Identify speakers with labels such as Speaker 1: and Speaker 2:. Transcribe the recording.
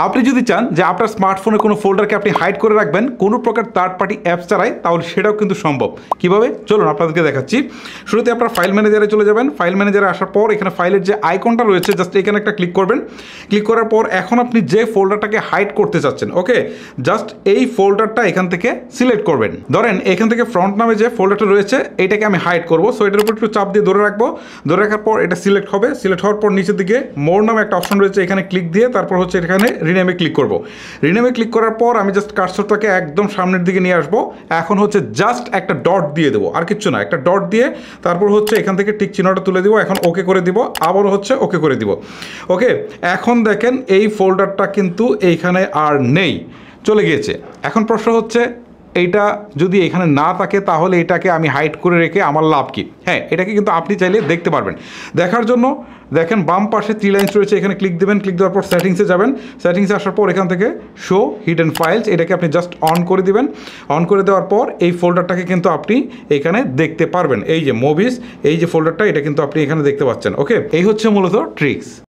Speaker 1: আপনি যদি চান যে আপনার স্মার্টফোনে কোনো ফোল্ডারকে আপনি হাইড করে রাখবেন কোনো প্রকার থার্ড পার্টি অ্যাপস ছাড়াই, তাহলে সেটাও কিন্তু সম্ভব। কিভাবে চলুন আপনাদেরকে দেখাচ্ছি। শুরুতে আপনার ফাইল ম্যানেজারে চলে যাবেন। ফাইল ম্যানেজারে আসার পর এখানে ফাইলের যে আইকনটা রয়েছে জাস্ট এখানে একটা ক্লিক করবেন। ক্লিক করার পর এখন আপনি যে ফোল্ডারটাকে হাইড করতে চাচ্ছেন, ওকে, জাস্ট এই ফোল্ডারটা এখান থেকে সিলেক্ট করবেন। ধরেন এখান থেকে ফ্রন্ট নামে যে ফোল্ডারটা রয়েছে এটাকে আমি হাইড করবো, সো এটার উপর একটু চাপ দিয়ে ধরে রাখবো। ধরে রাখার পর এটা সিলেক্ট হবে। সিলেক্ট হওয়ার পর নিচের দিকে মোর নামে একটা অপশন রয়েছে, এখানে ক্লিক দিয়ে তারপর হচ্ছে এখানে রিনেমে ক্লিক করব। রিনেমে ক্লিক করার পর আমি জাস্ট কার্সরটাকে একদম সামনের দিকে নিয়ে আসবো। এখন হচ্ছে জাস্ট একটা ডট দিয়ে দেবো, আর কিচ্ছু না, একটা ডট দিয়ে তারপর হচ্ছে এখান থেকে টিক চিহ্নটা তুলে দিব। এখন ওকে করে দিব, আবারও হচ্ছে ওকে করে দিব। ওকে, এখন দেখেন এই ফোল্ডারটা কিন্তু এইখানে আর নেই, চলে গিয়েছে। এখন প্রশ্ন হচ্ছে এইটা যদি এখানে না থাকে তাহলে এটাকে আমি হাইড করে রেখে আমার লাভ কি? হ্যাঁ, এটাকে কিন্তু আপনি চাইলে দেখতে পারবেন। দেখার জন্য দেখেন বাম পাশে 3 লাইন্স রয়েছে, এখানে ক্লিক দেবেন। ক্লিক দেওয়ার পর সেটিংসে যাবেন। সেটিংসে আসার পর এখান থেকে শো হিডেন ফাইলস এটাকে আপনি জাস্ট অন করে দিবেন। অন করে দেওয়ার পর এই ফোল্ডারটাকে কিন্তু আপনি এখানে দেখতে পারবেন। এই যে মুভিস, এই যে ফোল্ডারটা, এটা কিন্তু আপনি এখানে দেখতে পাচ্ছেন। ওকে, এই হচ্ছে মূলত ট্রিক্স।